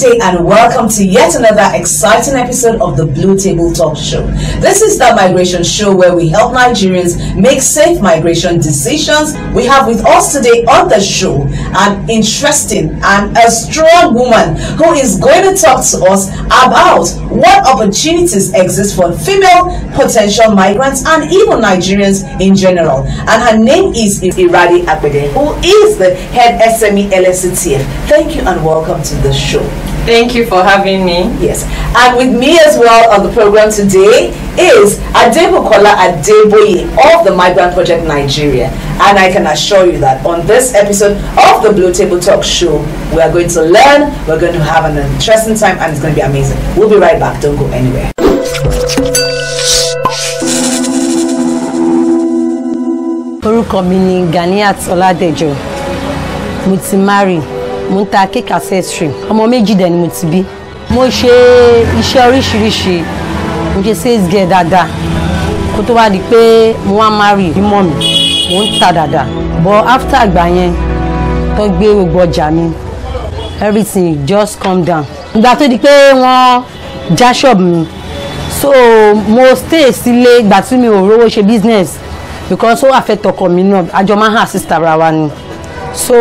day and welcome to yet another exciting episode of the Blue Table Talk Show. This is the migration show where we help Nigerians make safe migration decisions. We have with us today on the show an interesting and a strong woman who is going to talk to us about what opportunities exist for female potential migrants and even Nigerians in general. And her name is Irregular, who is the head SME LSCTF. Thank you and welcome to the show. Thank you for having me. Yes, and with me as well on the program today is Adebokola Adeboye of the Migrant Project Nigeria. And I can assure you that on this episode of the Blue Table Talk Show, we are going to learn, we're going to have an interesting time, and it's going to be amazing. We'll be right back. Don't go anywhere. Orúkọ mi ni Ganiat Oladejo. Mo ti marry, mo ń ta cake accessory. Ọmọ méjì dẹ̀ ni mo ti bí. Mo ṣe iṣẹ́ oríṣiríṣi. Mo ṣe sales girl dáadáa. Kó tó wá di pé mo wá marry bímọ mi. Mo ń ta dáadáa. But after àgbà yẹn tó gbé gbogbo ọjà mi, everything just calm down. Ìgbà tó di pé wọ́n já shop mi. So mo stay sílé ìgbà tí mi ò rówó ṣe business. Because ó affect ọkọ mi náà, àjọ máa ń assist ara wa ni. So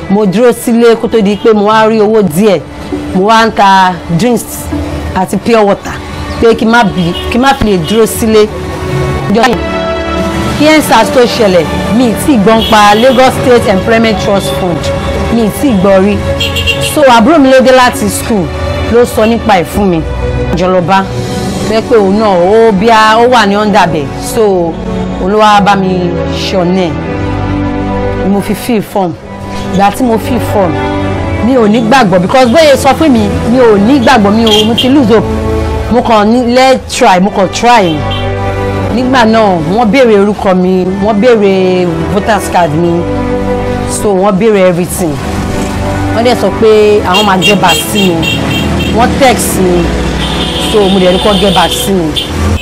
mo dúró sílé kó tó di pé mo wá rí owó díẹ̀, mo wá ń ta drinks àti pure water pé kí má fi lè dúró sílé. Kí EndSARS tó ṣẹlẹ̀, mi tí gbọ́n pa Lagos State Employment Trust Fund, mi tí gbọ́ rí. So àbúrò mi ló dé láti school ló sọ nípa ẹ̀ fún mi. Ìjọlọba pé òun náà ó wà ní underbẹ̀. So olúwa bá mi ṣọ̀nẹ̀ mo fi fill form. Ìgbà tí mo fill form mi ò ní gbàgbọ́ because bóyá sọ fún mi ò ní gbàgbọ́ mo ti lose hope. Mo kàn ní mo kàn try. Nígbà náà wọ́n béèrè orúkọ mi, wọ́n béèrè voters card mi, so wọ́n béèrè everything. Wọ́n dẹ̀ sọ pé àwọn máa get back sí mi, wọ́n text mi, so mo dẹ̀ ní kó get back sí mi.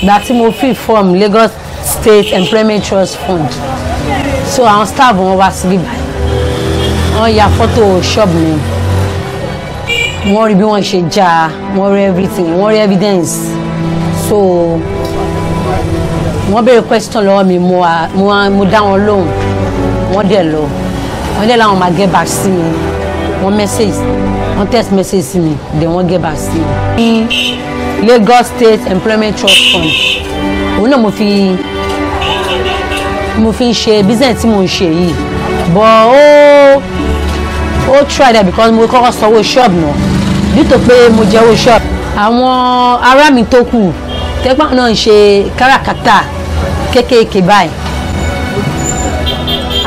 Ìgbà tí mo fill form Lagos State Employment Trust Fund, so àwọn staff wọn wá síbí báyìí, wọ́n ya photo shop mi, wọ́n rí bí wọ́n ṣe já, wọ́n rí everything, wọ́n rí evidence. So wọ́n béèrè question lọ́wọ́ mi, mo dá wọn lóhùn, wọ́n dẹ̀ láwọn máa get back sí mi. Wọ́n text message sí mi, then wọ́n get back sí mi. Lagos State Employment Trust Fund, òun náà mo fi ń ṣe business tí mo ń ṣe yìí. But ó try that because mo kọ́kọ́ sanwó shop náà nítorí pé mo jẹ́ owó shop. Àwọn ará mi tó kù tẹ́gbọ́n náà ń ṣe káràkátà kéékèèké báyìí.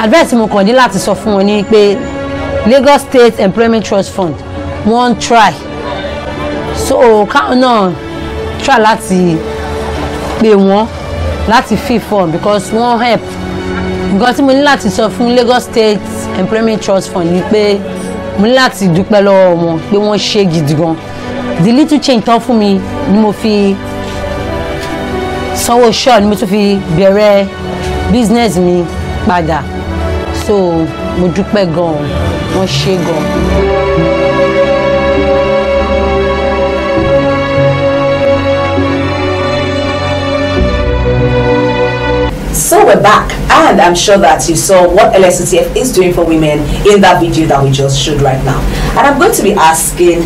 Advice mo kàn ní láti sọ fún wọn ní pé Lagos State Employment Trust Fund wọ́n try, so káwọn náà try láti pè wọ́n láti fill form because wọ́n help. Nǹkan tí mo ní láti sọ fún Lagos State Employment Trust Fund ni pé mo ní láti dúpẹ́ lọ́wọ́ wọn pé wọ́n ṣe gidi gan. The little change tán fún mi ni mo fi sanwó shop, ni mo tún fi bẹ̀rẹ̀ business mi padà. So mo dúpẹ́ gan, wọ́n ṣe gan. So we're back, and I'm sure that you saw what LSCTF is doing for women in that video that we just showed right now. And I'm going to be asking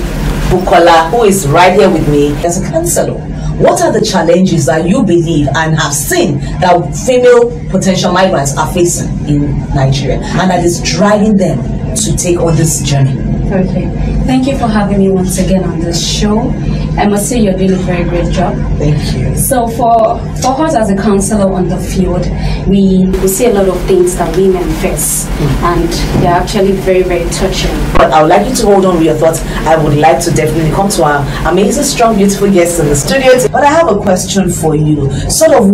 Bukola, who is right here with me as a counselor, what are the challenges that you believe and have seen that female potential migrants are facing in Nigeria and that is driving them to take on this journey? Okay, thank you for having me once again on this show. I must say you're doing a very great job. Thank you. So for us as a counselor on the field, we see a lot of things that women face, and they're actually very, very touching. But I would like you to hold on with your thoughts. I would like to definitely come to our amazing, strong, beautiful guests in the studio. But I have a question for you, sort of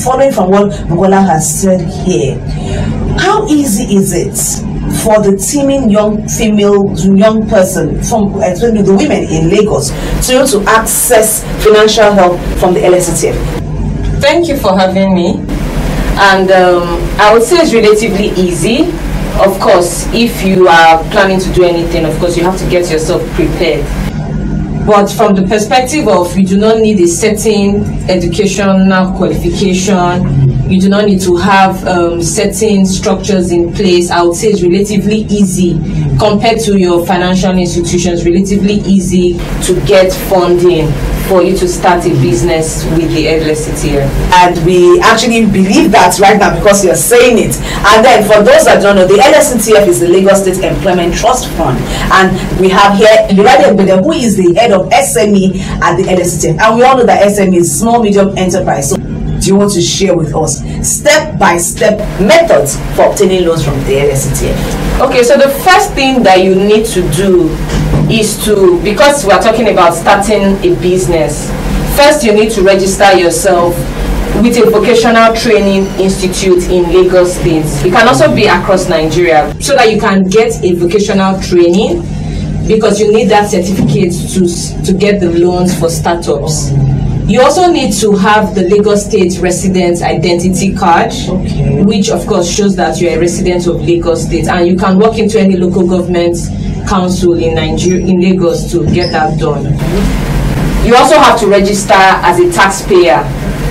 following from what Bukola has said here. How easy is it for the teeming young person, from especially the women in Lagos, to access financial help from the LSCTF? Thank you for having me. And I would say it's relatively easy Of course, if you are planning to do anything, of course, you have to get yourself prepared. But from the perspective of you do not need a certain educational qualification, you do not need to have certain structures in place, I would say it's relatively easy compared to your financial institutions, relatively easy to get funding for you to start a business with the LSCTF. And we actually believe that right now because you're saying it. And then for those that don't know, the LSCTF is the Lagos State Employment Trust Fund. And we have here Irregular, who is the head of SME at the LSCTF. And we all know that SME is small, medium enterprise. So do you want to share with us step-by-step methods for obtaining loans from the LSCTF? Okay, so the first thing that you need to do is to, because we are talking about starting a business, first you need to register yourself with a vocational training institute in Lagos State. It can also be across Nigeria, so that you can get a vocational training, because you need that certificate to get the loans for startups. You also need to have the Lagos State Resident Identity Card, which of course shows that you're a resident of Lagos State, and you can walk into any local government council in Nigeria, in Lagos, to get that done. You also have to register as a taxpayer.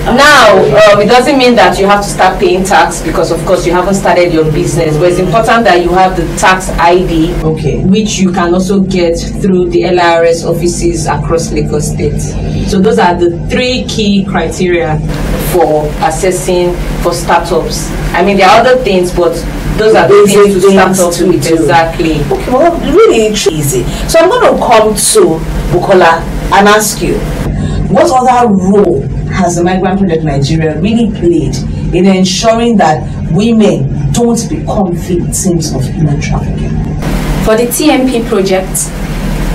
Now, it doesn't mean that you have to start paying tax, because of course you haven't started your business, but it's important that you have the tax ID, which you can also get through the LRS offices across Lagos State. So those are the 3 key criteria for assessing for startups. I mean, there are other things, but those are the things to start off with. Exactly. Okay, well, really easy. So I'm going to come to Bukola and ask you, what other role has the Migrant Project Nigeria really played in ensuring that women don't become victims of human trafficking? For the TMP project,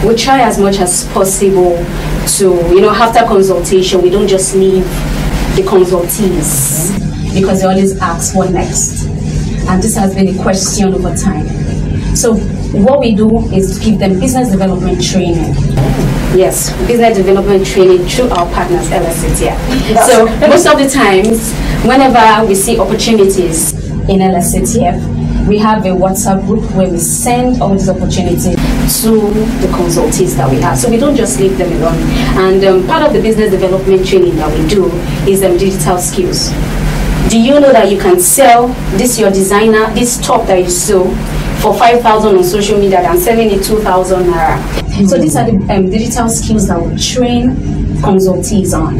we try as much as possible to, after consultation, we don't just leave the consultees because they always ask what next. And this has been a question over time. So what we do is give them business development training. Yes, business development training through our partners, LSCTF. So most of the times, whenever we see opportunities in LSCTF, we have a WhatsApp group where we send all these opportunities to the consultees that we have. So we don't just leave them alone. And part of the business development training that we do is digital skills. Do you know that you can sell this your designer, this top that you sew for 5,000 on social media than selling it 2,000 naira? So these are the digital skills that we train consultees on.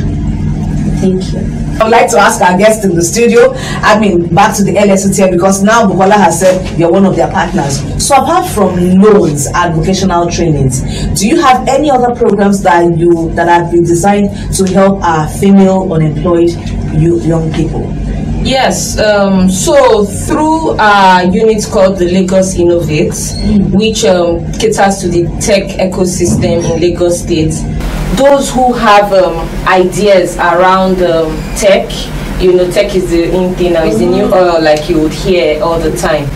Thank you. I would like to ask our guests in the studio, back to the LSCTF, because now Bukola has said you're one of their partners. So apart from loans and vocational trainings, do you have any other programs that have been designed to help our female unemployed young people? Yes, so through a unit called the Lagos Innovates, which caters to the tech ecosystem in Lagos State, those who have ideas around tech, tech is the in thing now, is the new oil, like you would hear all the time.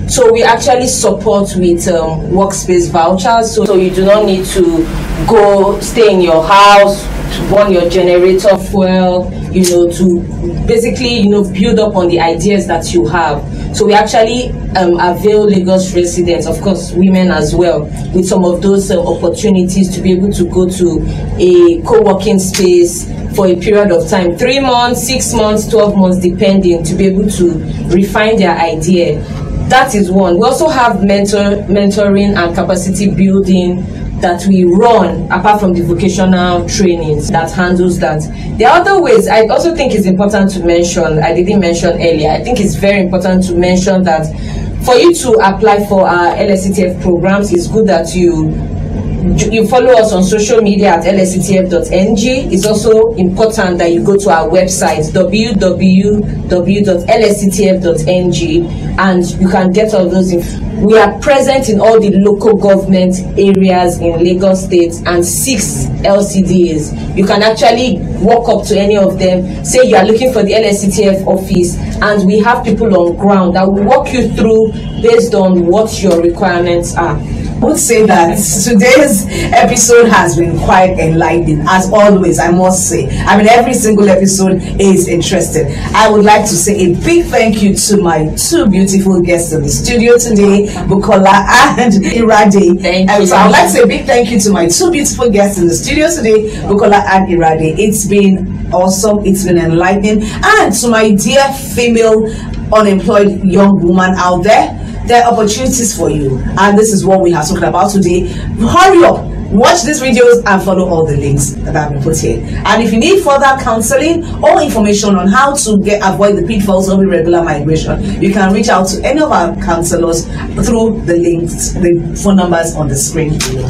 So we actually support with workspace vouchers, so you do not need to go stay in your house, to burn your generator fuel, to basically, build up on the ideas that you have. So we actually avail Lagos residents, of course women as well, with some of those opportunities to be able to go to a co-working space for a period of time, 3 months, 6 months, 12 months, depending, to be able to refine their idea. That is one. We also have mentoring and capacity building that we run apart from the vocational trainings that handles that. There are other ways. I also think it's important to mention, I didn't mention earlier, I think it's very important to mention that for you to apply for our LSCTF programs, it's good that you follow us on social media at lsctf.ng. It's also important that you go to our website www.lsctf.ng and you can get all those We are present in all the local government areas in Lagos State and 6 LCDs. You can actually walk up to any of them, say you are looking for the LSCTF office, and we have people on ground that will walk you through based on what your requirements are. I would say that today's episode has been quite enlightening, as always, I must say. I mean, every single episode is interesting. I would like to say a big thank you to my two beautiful guests in the studio today, Bukola and Irade. Thank you. So I would like to say a big thank you to my two beautiful guests in the studio today, Bukola and Irade. It's been awesome, it's been enlightening. And to my dear female unemployed young woman out there, there are opportunities for you, and this is what we have talked about today. Hurry up, watch these videos and follow all the links that have been put here. And if you need further counseling or information on how to avoid the pitfalls of irregular migration, you can reach out to any of our counselors through the links, the phone numbers on the screen below.